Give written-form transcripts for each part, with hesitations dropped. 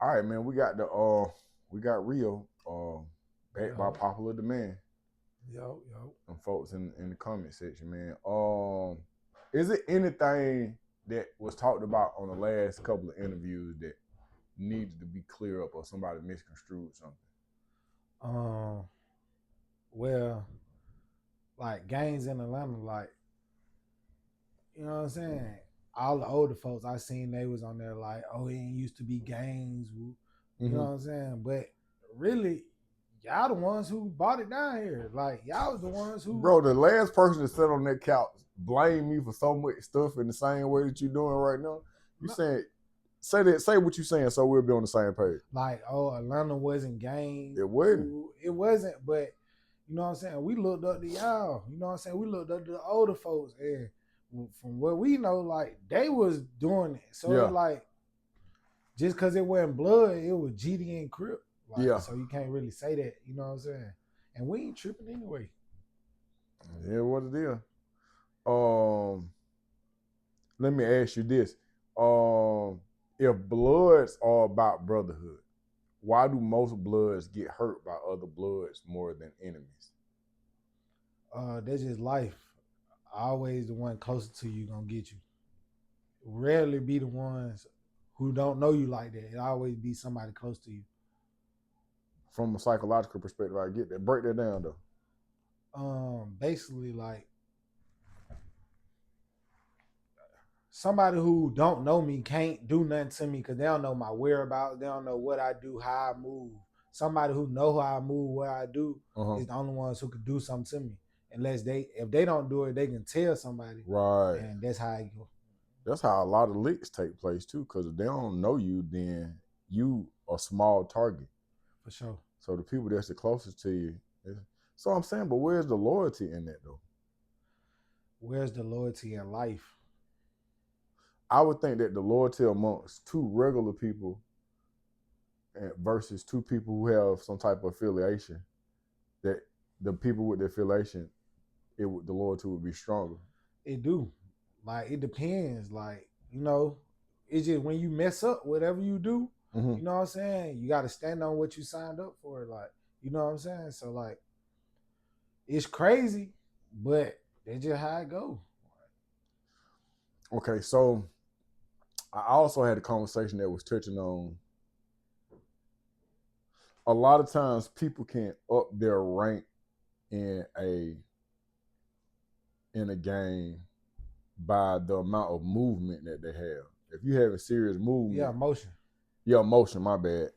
All right, man. We got Rio backed by popular demand. Yo. And folks in the comment section, man. Is it anything that was talked about on the last couple of interviews that needed to be clear up or somebody misconstrued something? Well, like gangs in Atlanta, like, you know what I'm saying? All the older folks I seen, they was on there like, oh, it ain't used to be gangs. You know what I'm saying? But really, y'all the ones who bought it down here. Like, y'all was the ones who... Bro, the last person to sit on that couch blame me for so much stuff in the same way that you're doing right now. You saying, say what you're saying so we'll be on the same page. Like, oh, Atlanta wasn't gangs. It wasn't. It wasn't, but you know what I'm saying? We looked up to y'all. You know what I'm saying? We looked up to the older folks. And from what we know, like, they was doing it. So it's like, just because it wasn't blood, it was GD and Crip. Like, so you can't really say that. You know what I'm saying? And we ain't tripping anyway. Yeah, what it is. Let me ask you this. If bloods are about brotherhood, why do most bloods get hurt by other bloods more than enemies? That's just life. Always the one closer to you gonna get you. Rarely be the ones who don't know you like that. It always be somebody close to you. From a psychological perspective, I get that. Break that down though. Basically, like, somebody who don't know me can't do nothing to me because they don't know my whereabouts. They don't know what I do, how I move. Somebody who know how I move, what I do, is the only ones who could do something to me. Unless if they don't do it, they can tell somebody. Right. And that's how it go. That's how a lot of licks take place too, because if they don't know you, then you a small target. For sure. So the people that's the closest to you. So I'm saying, but where's the loyalty in that though? Where's the loyalty in life? I would think that the loyalty amongst two regular people versus two people who have some type of affiliation, that the people with the affiliation, the loyalty would be stronger. It do. Like, it depends. Like, you know, it's just when you mess up, whatever you do, you know what I'm saying? You got to stand on what you signed up for. Like, you know what I'm saying? So, like, it's crazy, but that's just how it go. Okay, so I also had a conversation that was touching on a lot of times people can up their rank in a game by the amount of movement that they have. If you have a serious movement, motion. Yeah, motion. My bad.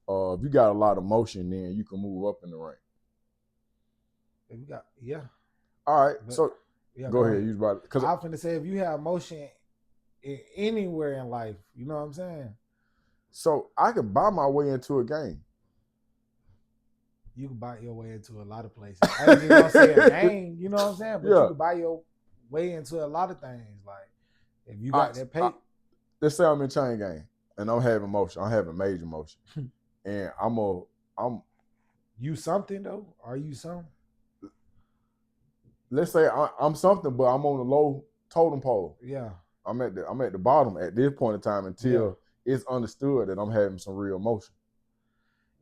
If you got a lot of motion, then you can move up in the rank. If you got All right, but, so go ahead. Use about because I'm finna say if you have motion anywhere in life, you know what I'm saying. So I could buy my way into a game. You can buy your way into a lot of places. I ain't gonna say a game, you know what I'm saying? But you can buy your way into a lot of things. Like, if you got that pay. Let's say I'm in chain gang and I'm having motion. I'm having major motion. And I'm you something though? Are you something? Let's say I'm something, but I'm on the low totem pole. Yeah. I'm at the bottom at this point in time until it's understood that I'm having some real motion.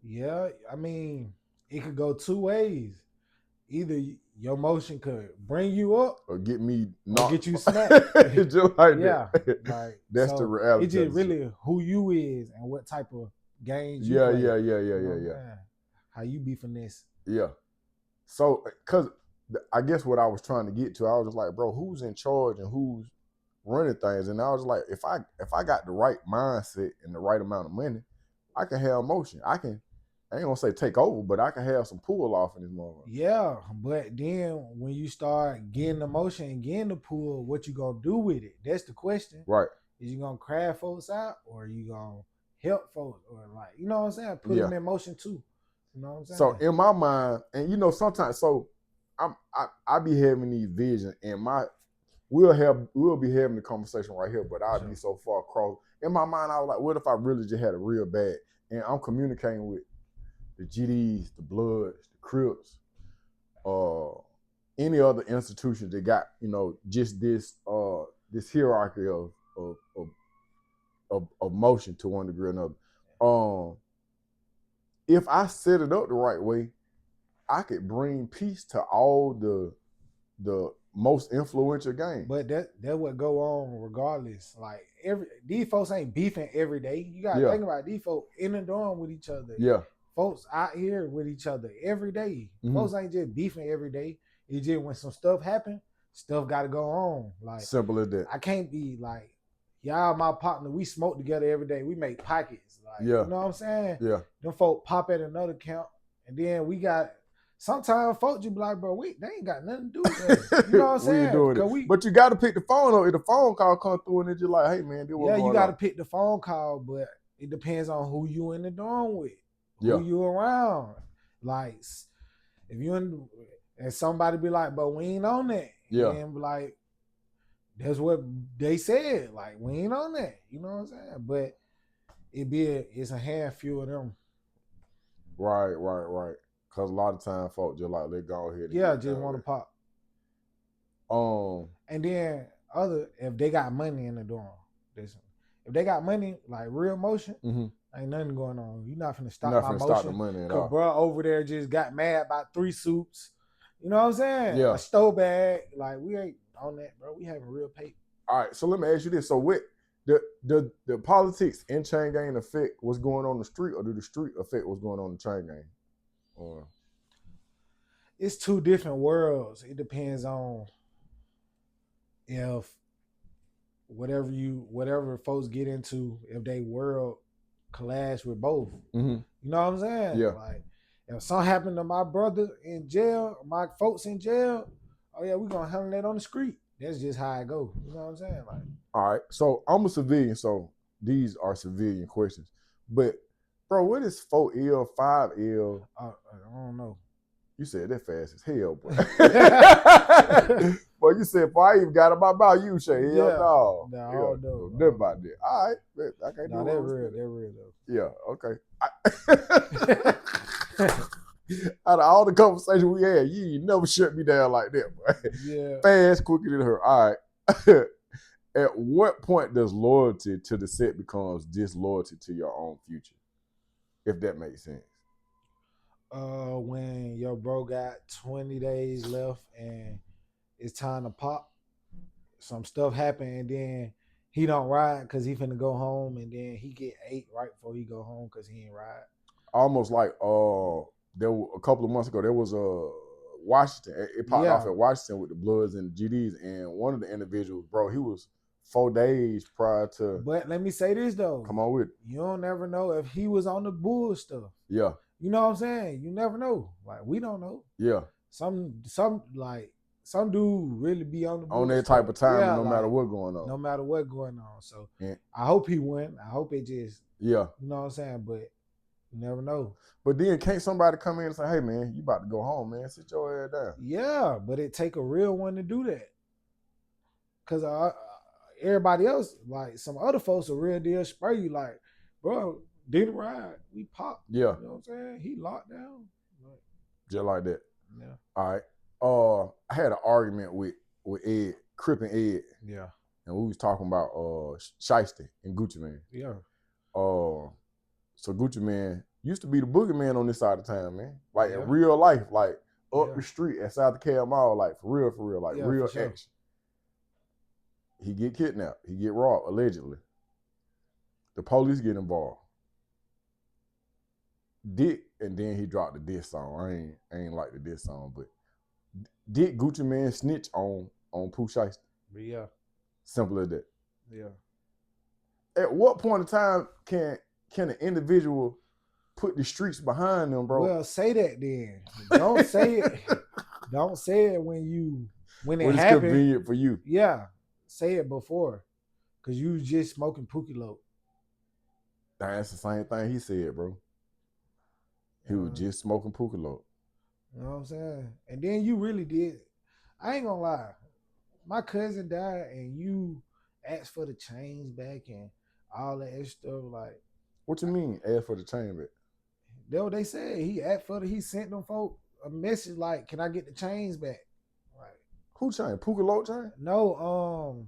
Yeah, I mean, it could go two ways. Either your motion could bring you up or get me knocked, or get you snapped. Just like that. Like, that's so the reality. It's just really who you is and what type of games you play. Yeah. How you be finesse. Yeah. So, because I guess what I was trying to get to, I was just like, bro, who's in charge and who's running things? And I was like, if I got the right mindset and the right amount of money, I can have motion. I ain't gonna say take over, but I can have some pull off in this moment. Yeah, but then when you start getting the motion and getting the pull, what you gonna do with it? That's the question. Right. Is you gonna crowd folks out, or are you gonna help folks, or like, you know what I'm saying? Put them in motion too. You know what I'm saying? So in my mind, and you know, sometimes, so I be having these visions, and we'll be having the conversation right here, but I'll be so far across. In my mind, I was like, what if I really just had a real bad, and I'm communicating with the GDs, the Bloods, the Crips, any other institutions that got, you know, just this hierarchy of motion to one degree or another. If I set it up the right way, I could bring peace to all the most influential games. But that would go on regardless. Like these folks ain't beefing every day. You gotta Yeah. think about it. These folks in the dorm with each other. Yeah. Folks out here with each other every day. Mhm. Folks ain't just beefing every day. It's just when some stuff happen, stuff gotta go on. Like Simple as that. I can't be like, y'all my partner, we smoke together every day. We make pockets. Like, Yeah. you know what I'm saying? Yeah. Them folk pop at another count. And then we got sometimes folks just be like, bro, they ain't got nothing to do with us. You know what I'm saying? Doing it. But you got to pick the phone up. If the phone call come through and it's just like, hey man, yeah, you got to pick the phone call, but it depends on who you in the dorm with, who you around. Like if you in, and somebody be like, but we ain't on that. Yeah. And be like, that's what they said. Like we ain't on that. You know what I'm saying? But it's a handful of them. Right. Because a lot of times folks just like, let go ahead. Yeah, just want to pop. And then if they got money in the dorm, if they got money, like real motion, ain't nothing going on. You're not finna stop my motion. Stop the money at all. Bro over there just got mad about 3 soups. You know what I'm saying? Yeah. A stove bag. Like we ain't on that, bro. We having real paper. All right, so let me ask you this. So what the politics in chain gang affect what's going on the street, or do the street affect what's going on in the chain gang? Or it's two different worlds. It depends on if whatever folks get into, if they world clash with both. You know what I'm saying? Yeah. Like if something happened to my brother in jail, my folks in jail, oh yeah, we're gonna handle that on the street. That's just how it go. You know what I'm saying? Like, all right, so I'm a civilian, so these are civilian questions. But bro, what is 4L, 5L? I don't know. You said that fast as hell, boy. Boy, you said, boy, I even got about you, Shay. Hell no. No, no. Nothing about that. All right. I can't do that. They're real though. Yeah, okay. Out of all the conversations we had, you never shut me down like that, boy. Yeah. Fast, quicker than her. All right. At what point does loyalty to the set becomes disloyalty to your own future? If that makes sense. When your bro got 20 days left and it's time to pop, some stuff happen and then he don't ride because he finna go home, and then he get 8 right before he go home because he ain't ride. Almost like there were, a couple of months ago, there was a Washington. It popped off at Washington with the Bloods and GDs, and one of the individuals, bro, he was 4 days prior to. But let me say this though. Come on with it. You don't never know if he was on the bull stuff. Yeah. You know what I'm saying? You never know. Like we don't know. Yeah. Some dude really be on the bull on that stuff. type of time, no matter what going on. No matter what going on. So I hope he win. I hope it just you know what I'm saying? But you never know. But then can't somebody come in and say, hey man, you about to go home, man. Sit your ass down. Yeah, but it take a real one to do that. Cause everybody else, like some other folks, a real deal spray you like, bro, didn't ride. We popped. Yeah. You know what I'm saying? He locked down. Just like that. Yeah. All right. I had an argument with Ed, Crip and Ed. Yeah. And we was talking about Shiesty and Gucci Mane. Yeah. So Gucci Mane used to be the boogeyman on this side of town, man. Like in real life, like up the street at South Cal Mall, like for real, like real action. He get kidnapped. He get robbed, allegedly. The police get involved. And then he dropped the diss song. I ain't like the diss song, but did Gucci Mane snitch on Pooh Shiesty? Yeah. Simple as that. Yeah. At what point in time can an individual put the streets behind them, bro? Well, say that then. Don't say it. Don't say it when it happened. It's convenient for you. Yeah. Say it before. Cause you was just smoking Pookie Low. That's the same thing he said, bro. He was just smoking Pookie Low. You know what I'm saying? And then you really did. I ain't gonna lie. My cousin died and you asked for the chains back and all that extra stuff. Like, what you mean, ask for the chain back? That's what they said. He sent them folk a message like, "Can I get the chains back?" Like, who chain? Pookie Low chain? No,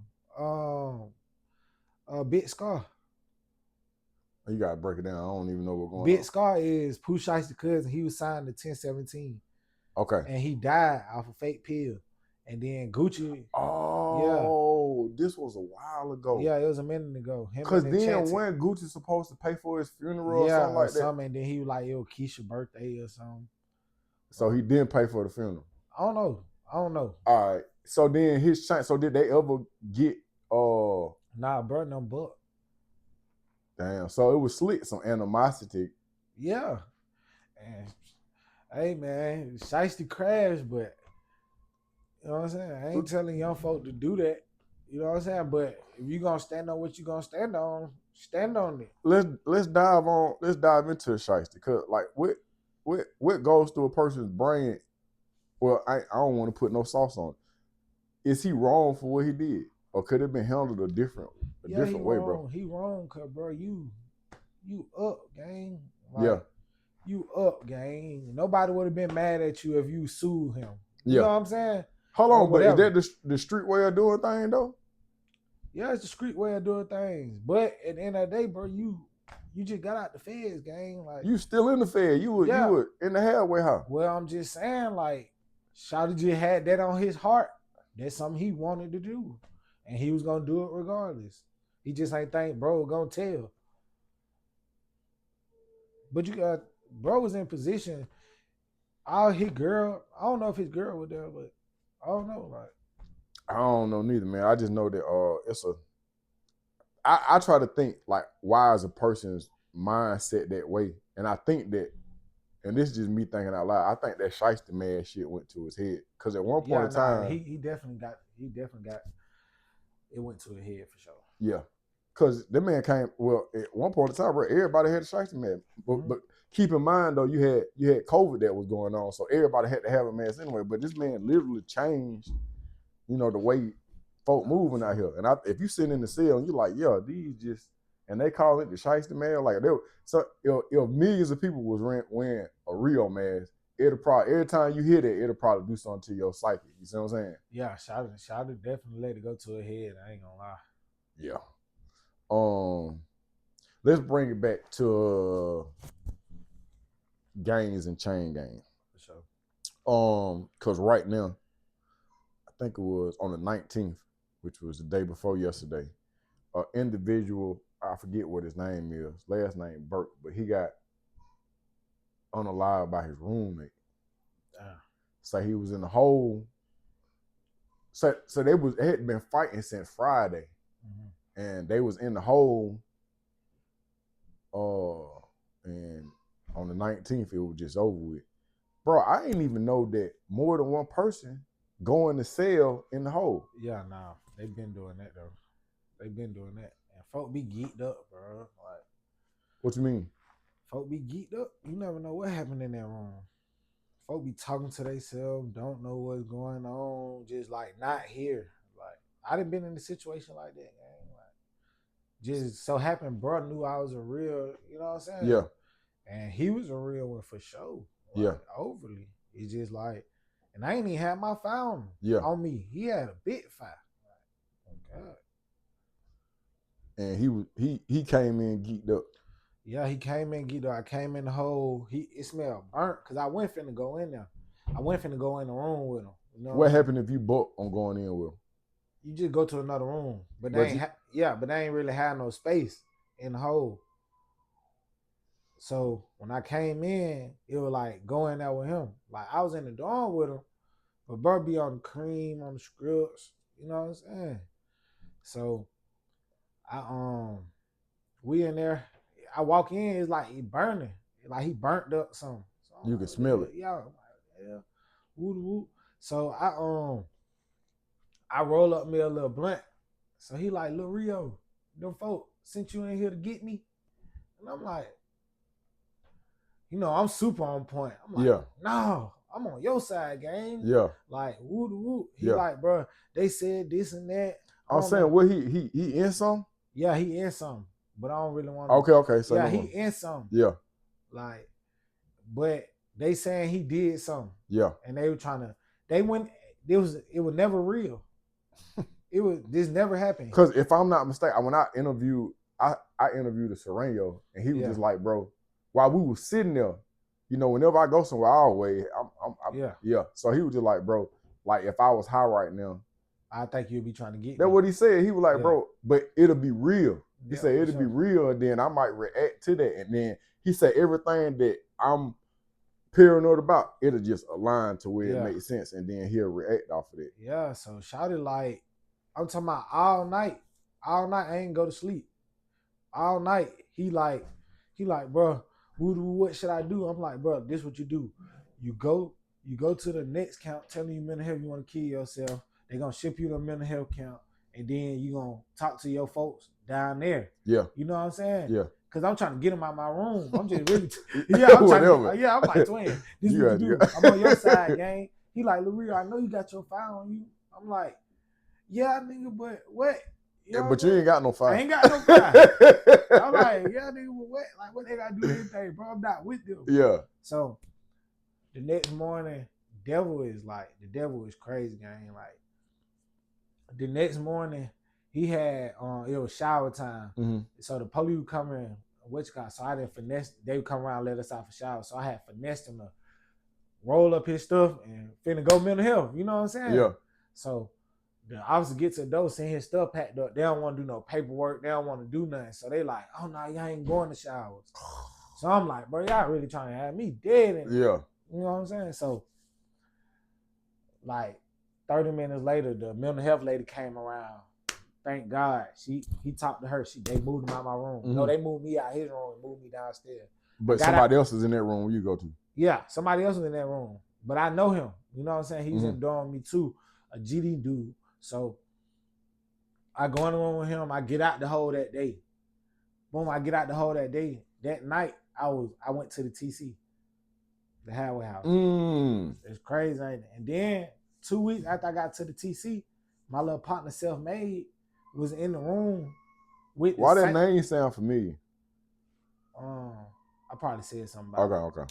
Big Scar. You gotta break it down. I don't even know what's going Big on. Scar is Pooh Shiesty's cousin. He was signed to 1017. Okay. And he died off a fake pill. And then Gucci, yeah, Oh, this was a while ago. yeah, it was a minute ago. Him Cause and then Enchanted, when Gucci's supposed to pay for his funeral or yeah, something or like that, something. And then he was like, it was Keisha's birthday or something. so he didn't pay for the funeral. I don't know. All right. So then his chance. So did they ever get? Nah, bro, no book. Damn. So it was slick, some animosity. Yeah. And hey man, Shiesty crashed, but you know what I'm saying? I ain't telling young folk to do that. You know what I'm saying? But if you gonna stand on what you gonna stand on it. Let's dive into the shiesty. Cause like what goes through a person's brain? Well, I don't want to put no sauce on it. Is he wrong for what he did, or could it have been handled a different He way, wrong. bro? He wrong, cause bro, you up, gang. Like, Yeah. You up, gang. Nobody would have been mad at you if you sued him. You Yeah. know what I'm saying? Hold Or on, but is whatever. that the street way of doing things though? Yeah, it's the street way of doing things. But at the end of the day, bro, you just got out the feds, gang. Like, You still in the Fed. You were in the halfway house. Well, I'm just saying, like, Shawty just had that on his heart. That's something he wanted to do. And he was gonna do it regardless. He just ain't think bro was gonna tell. But you got bro was in position. His girl, I don't know if his girl was there, but I don't know. Like, I don't know neither, man. I just know that it's a. I try to think like, why is a person's mindset that way? And I think that, and this is just me thinking out loud, I think that shiesty man shit went to his head. Because at one point in time, he definitely got it went to his head for sure. Yeah. Because the man came, well, at one point in time, bro, everybody had a shiesty man. But keep in mind though, you had COVID that was going on, so everybody had to have a mask anyway. But this man literally changed, the way folk moving out here. And if you sitting in the cell and you're like, yeah, these just, and they call it the shiesty man, like so if millions of people was wearing a Rio mask, it'll probably, every time you hear that, it'll probably do something to your psyche. You see what I'm saying? Yeah, Shawty definitely let it go to her head. I ain't gonna lie. Yeah. Let's bring it back to gangs and chain gang. For sure. Because right now, I think it was on the 19th, which was the day before yesterday, an individual, I forget what his name is, last name Burke, but he got unalived by his roommate. So he was in the hole. So they had been fighting since Friday, and they was in the hole. And on the 19th, it was just over with. Bro, I didn't even know that more than one person go in the cell in the hole. Yeah, nah, they've been doing that though. They've been doing that, and folk be geeked up, bro. Like, what you mean? Folk be geeked up. You never know what happened in that room. Folk be talking to themselves, don't know what's going on, just like not here. Like, I done been in a situation like that, gang. Like, just so happened, bro knew I was a real, you know what I'm saying? Yeah. And he was a real one for sure. Like, yeah. Overly. It's just like, and I ain't even had my fountain on me. He had a big fire. Like, oh God. And he came in geeked up. Yeah, he came in geeked up. I came in the hole. It smelled burnt because I went finna go in there. I went finna go in the room with him. You know what happened if you booked on going in with him? You just go to another room, but they ain't really had no space in the hole. So when I came in, it was like going there with him. Like I was in the dorm with him, but bro be on the cream, on the scripts, you know what I'm saying? So we in there. I walk in, it's like he burning. Like he burnt up something. So you can smell it. Yeah. Yeah. Woo. So I roll up me a little blunt. So he like, Lil Rio, them folk sent you in here to get me? And I'm like, I'm super on point. I'm like, no, I'm on your side, gang. Yeah. Like, woo. He like, bro, they said this and that. I'm saying, what he in some? Yeah, he in some, but I don't really want to. Okay. So yeah, he in some. Yeah. Like, but they saying he did something. Yeah. And they were trying to, it was never real. This never happened. Because if I'm not mistaken, when I interviewed I interviewed a Sereno, and he was Yeah. just like, bro, while we were sitting there, you know, whenever I go somewhere, I always, yeah. So he was just like, bro, like if I was high right now, I think you'll be trying to get that's me. what he said. He was like, Yeah. bro, but it'll be real. He Yeah, said for it'll be sure. real, and then I might react to that. And then he said everything that I'm paranoid about, it'll just align to where it Yeah. makes sense, and then he'll react off of it. Yeah, so shouted like I'm talking about all night. All night I ain't go to sleep. All night he like, bro, what should I do? I'm like, bro, this what you do. You go to the next count telling you mental health, you want to kill yourself. They're gonna ship you to a mental health count, and then you gonna talk to your folks down there. Yeah. You know what I'm saying? Yeah. Cause I'm trying to get him out of my room. I'm just really, I'm trying to get, I'm like, twin, this is what you do. I'm on your side, gang. He like, Lil Rio, I know you got your file on you. I'm like, yeah, nigga, but what? You know but you ain't got no fire. I ain't got no fire. I'm like, yeah, nigga, but what? Like, what they gotta do anything, bro? I'm not with them. Yeah. So the next morning, the devil is crazy, gang. Like the next morning, he had it was shower time. Mm-hmm. So the police would come in, so I didn't finesse, they would come around and let us out for shower. So I had finessed him to roll up his stuff and finna go mental health. You know what I'm saying? Yeah. So the officer gets to the door, seeing his stuff packed up. They don't want to do no paperwork. They don't want to do nothing. So they like, oh no, y'all ain't going to showers. So I'm like, bro, y'all really trying to have me dead. Yeah. You know what I'm saying? So like 30 minutes later, the mental health lady came around. Thank God. He talked to her. They moved him out of my room. Mm-hmm. No, they moved me out of his room and moved me downstairs. But somebody else is in that room when you go to. Yeah, somebody else was in that room. But I know him. You know what I'm saying? He's in the dorm with me too. A GD dude. So I go in the room with him. I get out the hole that day. Boom, I get out the hole that day. That night, I went to the TC, the halfway house. It's crazy, ain't it? And then 2 weeks after I got to the TC, my little partner, Self-Made, was in the room with. Why that name sound familiar? I probably said something about it. Okay.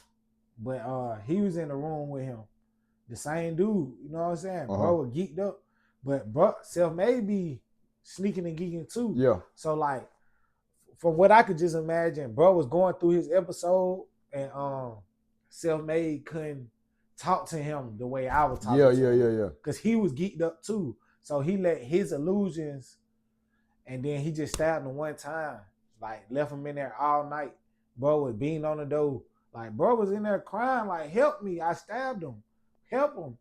But he was in the room with him. The same dude, you know what I'm saying? Bro was geeked up. But bro, Self-Made be sneaking and geeking too. Yeah. So like, from what I could just imagine, bro was going through his episode and Self-Made couldn't talk to him the way I was talking to him. Yeah. Because he was geeked up too. So he let his illusions, and then he just stabbed him one time. Like, left him in there all night. Bro was beating on the door. Like, bro was in there crying, like, help me. I stabbed him. Help him.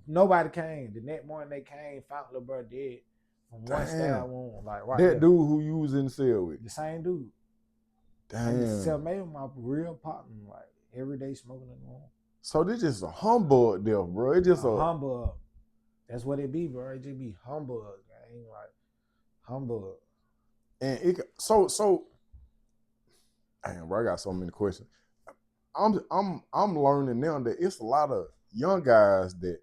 Nobody came. The next morning they came, found little bro dead from one stab wound. Like, right that there. Dude who you was in the cell with? The same dude. Damn. Self-Made my real partner, like, every day smoking in the room. So this just a humbug deal, bro. It just a humbug. That's what it be, bro. It just be humbug. I ain't like humbug. And it so damn, bro, I got so many questions. I'm learning now that it's a lot of young guys that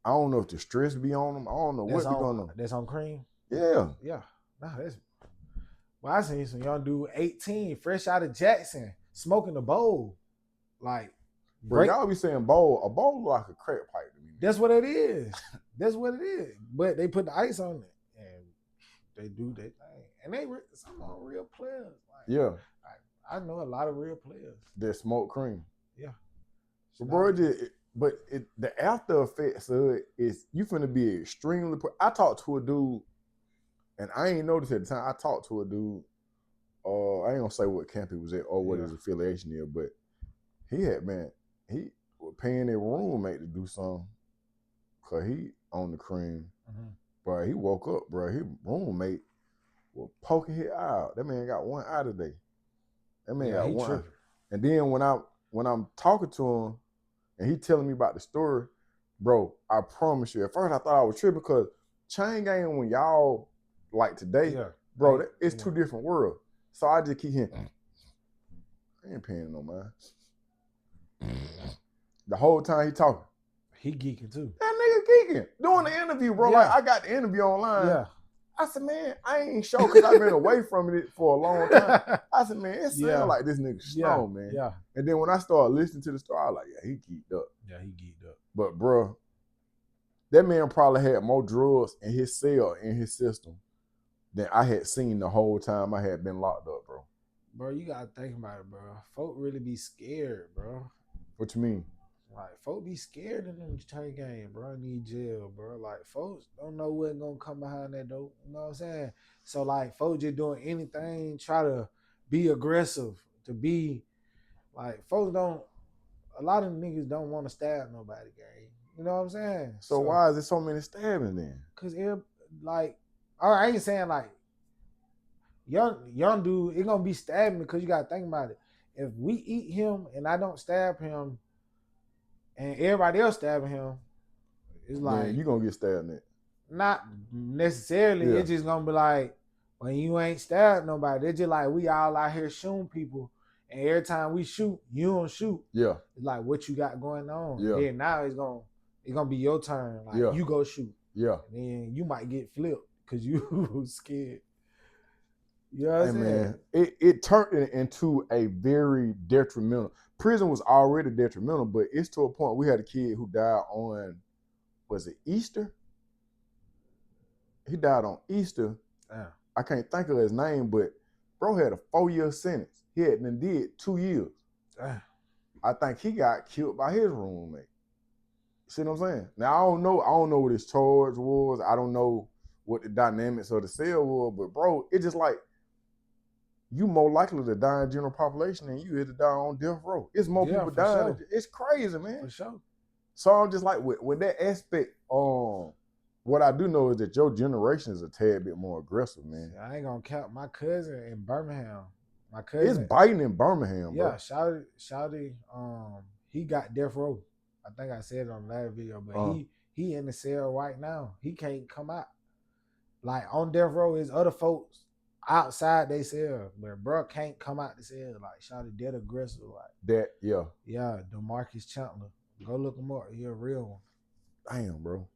I don't know if the stress be on them. I don't know what be going on. That's on cream? Yeah. Yeah. Nah, that's. Well, I seen some young dude, 18, fresh out of Jackson, smoking a bowl. Like, bro, y'all be saying bowl. A bowl like a crack pipe to me. That's what it is. That's what it is. But they put the ice on it, and they do their thing. And some are real players. Like, yeah. I know a lot of real players that smoke cream. Yeah. So, bro, the after effects of it is you finna be extremely. I talked to a dude, and I ain't noticed at the time. I talked to a dude. I ain't gonna say what camp he was at or what his affiliation is, but he was paying their roommate to do something, cause he on the cream. Mm-hmm. But he woke up, bro. His roommate was poking his eye out. That man got one eye today. That man got one. Tripping. And then when I'm talking to him and he telling me about the story, bro, I promise you, at first I thought I was tripping because chain gang when y'all like today, bro, it's two different worlds. So I just keep hearing, I ain't paying no mind. The whole time he talking. He geeking too. That nigga geeking. Doing the interview, bro. Like I got the interview online. Yeah. I said, man, I ain't sure because I've been away from it for a long time. I said, man, it sounds like this nigga strong, man. Yeah. And then when I started listening to the story, I was like, yeah, he geeked up. Yeah, he geeked up. But, bro, that man probably had more drugs in his cell, in his system, than I had seen the whole time I had been locked up, bro. Bro, you gotta think about it, bro. Folk really be scared, bro. What you mean? Like, folk be scared in them chain game, bro. I need jail, bro. Like, folks don't know what's gonna come behind that door. You know what I'm saying? So, like, folks just doing anything, try to be aggressive, to be like, folks don't. A lot of niggas don't want to stab nobody, gang. You know what I'm saying? So why is there so many stabbings then? Cause like, I ain't saying like young dude, it gonna be stabbing because you gotta think about it. If we eat him and I don't stab him, and everybody else stabbing him, it's like Then you gonna get stabbed next. not necessarily. Yeah. It's just gonna be like when you ain't stabbed nobody. It's just like we all out here shooting people, and every time we shoot, you don't shoot. Yeah. It's like what you got going on. Yeah. Then now it's gonna be your turn. Like Yeah. you go shoot. Yeah. And then you might get flipped because you scared. You know what I'm saying? Man, it turned it into a very detrimental. Prison was already detrimental, but it's to a point. We had a kid who died on, was it Easter? He died on Easter. Yeah. I can't think of his name, but bro had a 4-year sentence. He had then did 2 years. Yeah. I think he got killed by his roommate. See what I'm saying? Now I don't know what his charge was. I don't know what the dynamics of the cell was, but bro, it's just like you more likely to die in general population than you is to die on death row. It's more people dying. Sure. It's crazy, man. For sure. So I'm just like with that aspect, what I do know is that your generation is a tad bit more aggressive, man. See, I ain't gonna count my cousin in Birmingham. My cousin, it's biting in Birmingham, bro. Yeah, Shouty, he got death row. I think I said it on the last video, but he in the cell right now. He can't come out. Like on death row is other folks outside they cell, but bro can't come out the cell. Like Shouty dead aggressive, like that. Yeah, DeMarcus Chandler. Go look him up. He a real one. Damn, bro.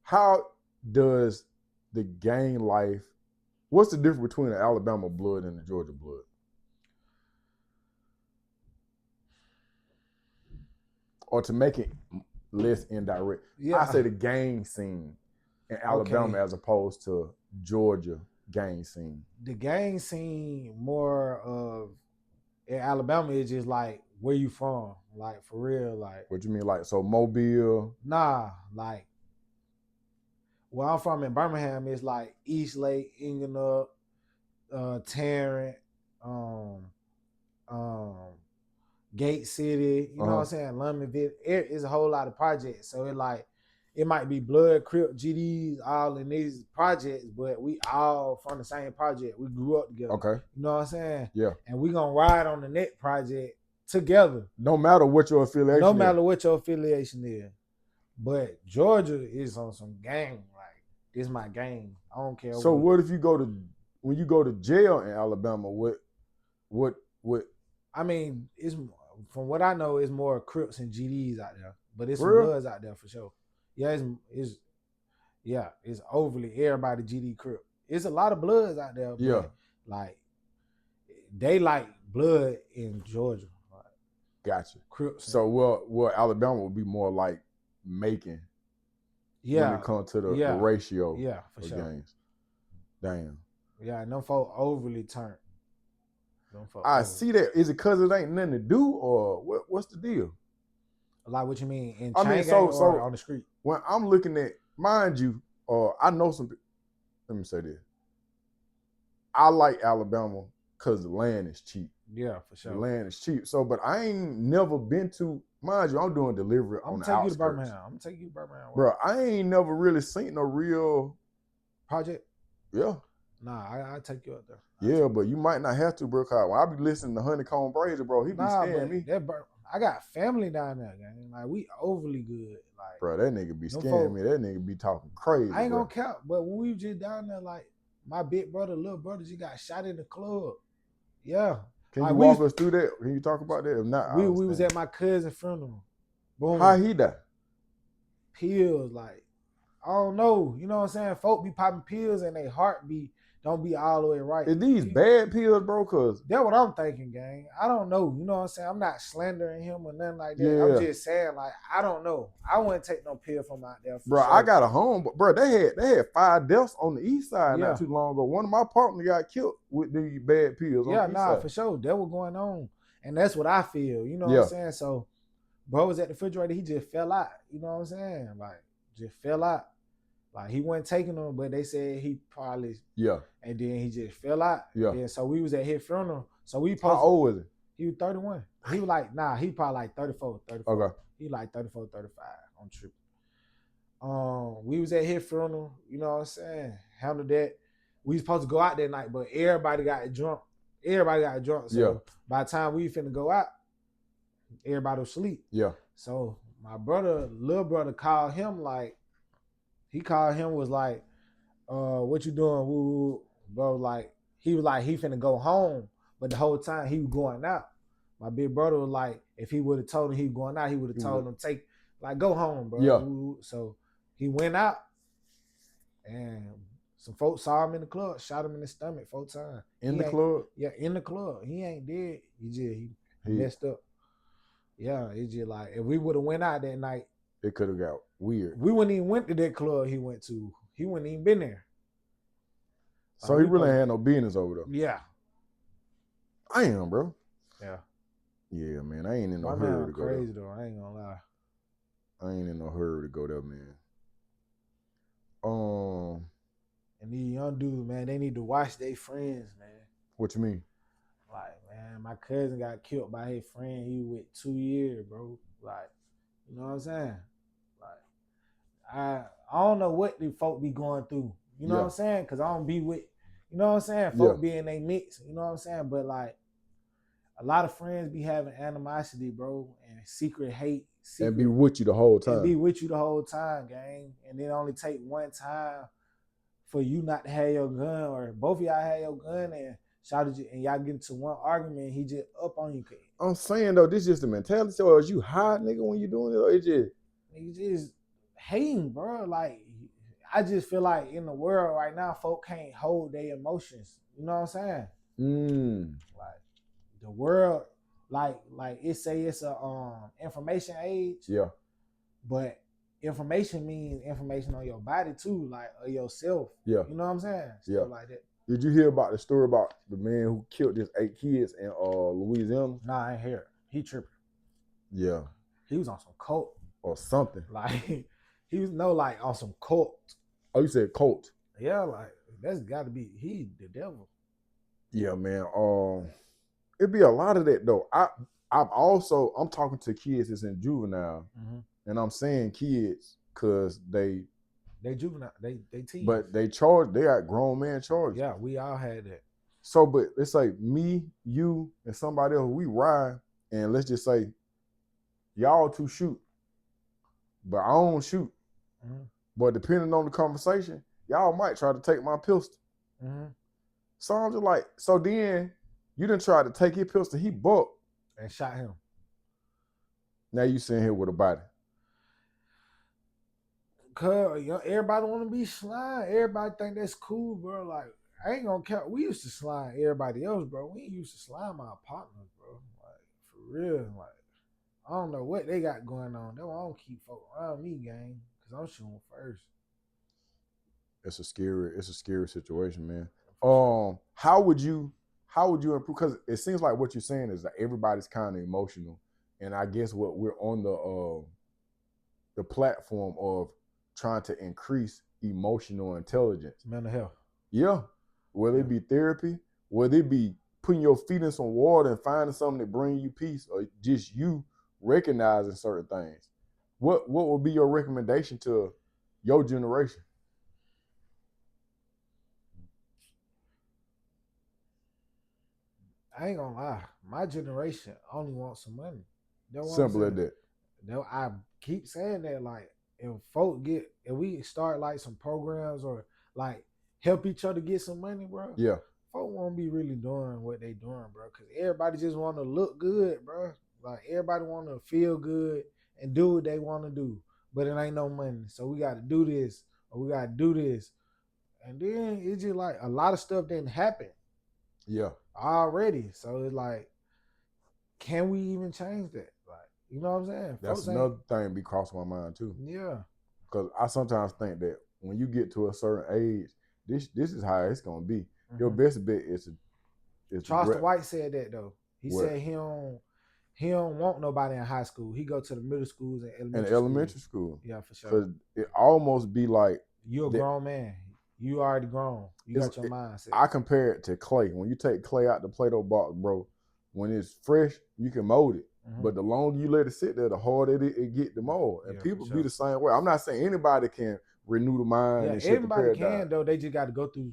How does the gang life? What's the difference between the Alabama blood and the Georgia blood? Or to make it less indirect, I say the gang scene in Alabama as opposed to Georgia gang scene. The gang scene more of in Alabama is just like where you from, like for real, like. What you mean, like so Mobile? Nah, like where I'm from in Birmingham is like East Lake, Ingenup, Tarrant, Gate City, you know what I'm saying? Londonville. It's a whole lot of projects. So it might be Blood, Crip, GDs, all in these projects, but we all from the same project. We grew up together. Okay. You know what I'm saying? Yeah. And we gonna ride on the next project together. No matter what your affiliation No matter what your affiliation is. But Georgia is on some gang. Like, this is my gang. I don't care. So what if you when you go to jail in Alabama, what I mean, it's from what I know, it's more Crips and GDs out there, but it's some Real? Bloods out there for sure. Yeah, it's overly everybody GD Crip. It's a lot of Bloods out there. But like they like blood in Georgia. Like, gotcha. Crips. So well, Alabama would be more like Macon. When it comes to the ratio. Yeah, for sure. Games. Damn. Yeah, and them folk overly turned. I see that. Is it because it ain't nothing to do, or what's the deal? Like what you mean in chain gang or on the street? When I'm looking at, mind you, I know some. Let me say this. I like Alabama because the land is cheap. Yeah, for sure. The land is cheap. So, but I ain't never been to. Mind you, I'm doing delivery on the outskirts. I'm gonna take you to Birmingham. Bro, I ain't never really seen no real project. Yeah. Nah, I take you up there. Yeah, but you might not have to, bro. Cause when I be listening to Honeycomb Brazier, bro, he be scaring me. I got family down there, gang. Like we overly good. Like, bro, that nigga be scaring me. That nigga be talking crazy. I ain't gonna count, but when we just down there, like my big brother, little brother, just got shot in the club. Yeah. Can you walk us through that? Can you talk about that? If not, we was at my cousin's funeral. Boom. How he died? Pills, like I don't know. You know what I'm saying? Folk be popping pills and their heart be don't be all the way right. Is these bad pills, bro? Cause that's what I'm thinking, gang. I don't know. You know what I'm saying? I'm not slandering him or nothing like that. Yeah. I'm just saying, like, I don't know. I wouldn't take no pill from out there for bro, sure. I got a home, but bro, they had 5 deaths on the east side Yeah. not too long ago. One of my partners got killed with these bad pills. Yeah, on the east side. for sure. That was going on. And that's what I feel. You know what Yeah. I'm saying? So bro was at the refrigerator, he just fell out. You know what I'm saying? Like, just fell out. Like, he wasn't taking them, but they said he probably, Yeah. and then he just fell out. Yeah. And so we was at his funeral. So we How old was he? He was 31. He was like, nah, he probably like 34. Okay. He like 34, 35 on trip. We was at his funeral, you know what I'm saying? Handled that. We was supposed to go out that night, but everybody got drunk. So Yeah. by the time we finna go out, everybody was asleep. Yeah. So my brother, little brother, called him like, was like, what you doing? Woo, bro, like, he was like, he finna go home, but the whole time he was going out. My big brother was like, if he would have told him he was going out, he would have told him, go home, bro. Yeah. So he went out, and some folks saw him in the club, shot him in the stomach 4 times. In the club? Yeah, in the club. He ain't dead. He messed up. Yeah, it's just like, if we would have went out that night, it could have got weird. We wouldn't even went to that club he went to. He wouldn't even been there. So he really ain't had no business over there. Yeah. I am, bro. Yeah. Yeah, man. I ain't in no My hurry man to go crazy there. though. I ain't gonna lie. I ain't in no hurry to go there, man. And these young dudes, man, they need to watch their friends, man. What you mean? Like, man, my cousin got killed by his friend. He with 2 years, bro. Like, you know what I'm saying? Like, I don't know what the folk be going through. You know what I'm saying? Because I don't be with, you know what I'm saying? Folk be in they mix. You know what I'm saying? But like, a lot of friends be having animosity, bro, and secret hate. And be with you the whole time. And be with you the whole time, gang. And it only take one time for you not to have your gun, or both of y'all have your gun, and shouted you, and y'all get into one argument, and he just up on you. I'm saying though, this is just the mentality. Or is you hot, nigga, when you doing it? Or it just hating, bro. Like, I just feel like in the world right now, folk can't hold their emotions. You know what I'm saying? Like, the world, like it say it's a information age. Yeah. But information means information on your body too, like yourself. Yeah. You know what I'm saying? Stuff like that. Did you hear about the story about the man who killed his 8 kids in Louisiana? Nah, I ain't hear it. He tripping. Yeah. He was on some cult. Or something. Like, he was like on some cult. Oh, you said cult? Yeah, like, that's gotta be, he the devil. Yeah, man. It'd be a lot of that though. I'm talking to kids that's in juvenile, and I'm saying kids because they juvenile, they teens. But they got grown man charges. Yeah, we all had that. So, but it's like me, you, and somebody else, we ride, and let's just say y'all two shoot, but I don't shoot. But depending on the conversation, y'all might try to take my pistol. So I'm just like, so then you didn't try to take his pistol, he bucked and shot him. Now you sitting here with a body. Cause everybody want to be slime. Everybody think that's cool, bro. Like, I ain't gonna count. We used to slime everybody else, bro. We used to slime our partners, bro. Like, for real. Like, I don't know what they got going on. They don't keep folk around me, gang, because I'm shooting first. It's a scary situation, man. How would you improve? Because it seems like what you're saying is that everybody's kind of emotional, and I guess what we're on the platform of trying to increase emotional intelligence, mental health. Yeah, whether it be therapy, whether it be putting your feet in some water and finding something that brings you peace, or just you recognizing certain things. What would be your recommendation to your generation? I ain't gonna lie, my generation only wants some money. Simple as that. I keep saying that, like, if we start like some programs or like help each other get some money, bro. Yeah. Folk won't be really doing what they doing, bro. Cause everybody just want to look good, bro. Like, everybody want to feel good and do what they want to do, but it ain't no money. So we got to do this or we got to do this. And then it's just like a lot of stuff didn't happen Yeah, already. So it's like, can we even change that? Like, you know what I'm saying? that's Folks ain't. another thing be crossing my mind too. Yeah. Because I sometimes think that when you get to a certain age, this is how it's gonna be. Your best bet is to Charleston White said that though. He what said he don't want nobody in high school. He go to the middle schools and in elementary schools. elementary school. Yeah, for sure. Because it almost be like You're a that. grown man. You already grown. You got your mindset. I compare it to clay. When you take clay out the Play-Doh box, bro, when it's fresh, you can mold it. But the longer you let it sit there, the harder it get to mold. And people be the same way. I'm not saying anybody can renew the mind and shit. Everybody can though. They just got to go through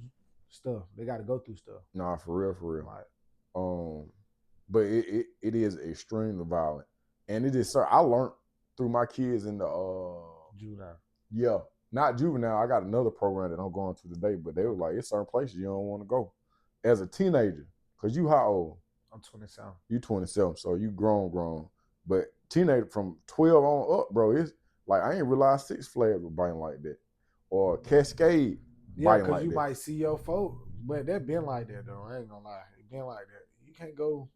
stuff. They got to go through stuff. Nah, for real. Like, but it is extremely violent, and it is. Sir, I learned through my kids in the juvenile. Yeah, not juvenile. I got another program that I'm going to today, but they were like, it's certain places you don't want to go as a teenager. Cause you how old? I'm 27. You 27, so you grown. But teenager from 12 on up, bro, it's like I ain't realized Six Flags were biting like that, or Cascade. Yeah, because you might see your folk, but that been like that though. I ain't gonna lie, it been like that. You can't go.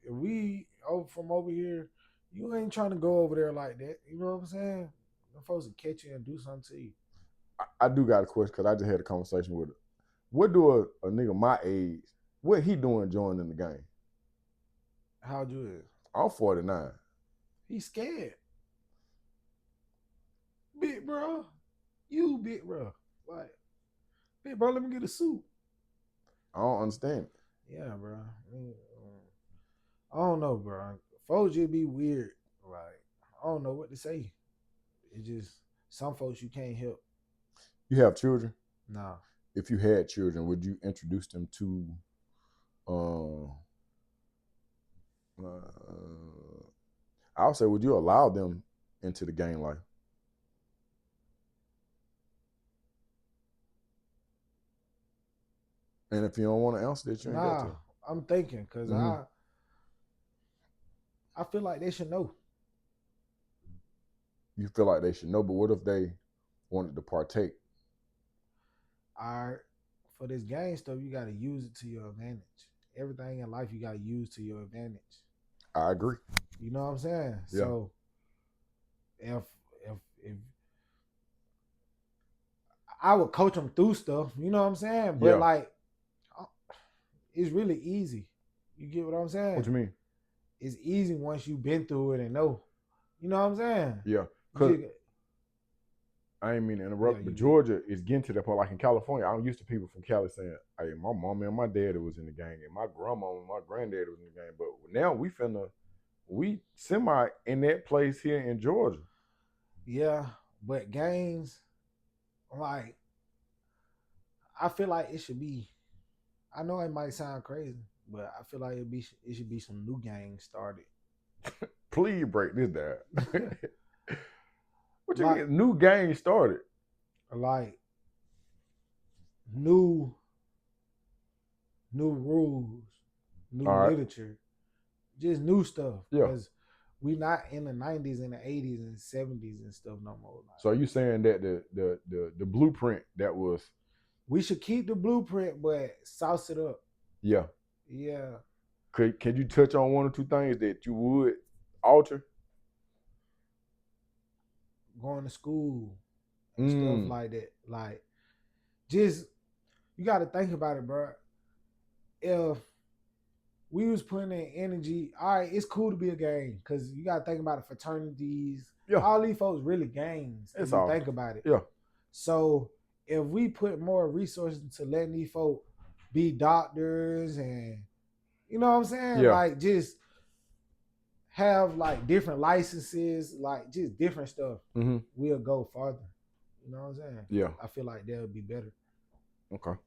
If we from over here, you ain't trying to go over there like that. You know what I'm saying? Them folks will catch you and do something to you. I do got a question because I just had a conversation with it. What do a nigga my age, what he doing joining the game? How old you is? I'm 49. He's scared. Big bro. You big bro. Like, big bro, let me get a suit. I don't understand it. Yeah, bro. I don't know, bro. Folks just be weird. Like, I don't know what to say. It just, some folks you can't help. You have children? No. If you had children, would you introduce them to I would say, would you allow them into the gang life? And if you don't want to answer that, you ain't got to. I'm thinking because I feel like they should know. You feel like they should know, but what if they wanted to partake? All right, for this gang stuff, you got to use it to your advantage. Everything in life you got to use to your advantage. I agree. You know what I'm saying? Yeah. So if I would coach them through stuff, you know what I'm saying? But like, it's really easy. You get what I'm saying? What you mean? It's easy once you've been through it and know. You know what I'm saying? Yeah. Cause I ain't mean to interrupt, but Georgia is getting to that point. Like in California, I'm used to people from Cali saying, hey, my mom and my daddy was in the gang, and my grandma and my granddaddy was in the gang. But now we semi in that place here in Georgia. Yeah, but gangs, like, I feel like it should be, I know it might sound crazy, but I feel like it should be some new gangs started. Please break this down. What you mean new gang started? Like new rules, new literature, just new stuff. Yeah. Because we not in the 90s and the 80s and 70s and stuff no more. Like, so are you saying that the blueprint that was, we should keep the blueprint but sauce it up? Yeah. Yeah. Can you touch on one or two things that you would alter? Going to school and stuff like that. Like, just, you got to think about it, bro. If we was putting in energy, all right, it's cool to be a gang because you got to think about the fraternities. Yeah. All these folks really gangs if you think about it. Yeah. So if we put more resources into letting these folk be doctors and, you know what I'm saying? Yeah. Like, just have like different licenses, like just different stuff, we'll go farther. You know what I'm saying? Yeah. I feel like that would be better. Okay.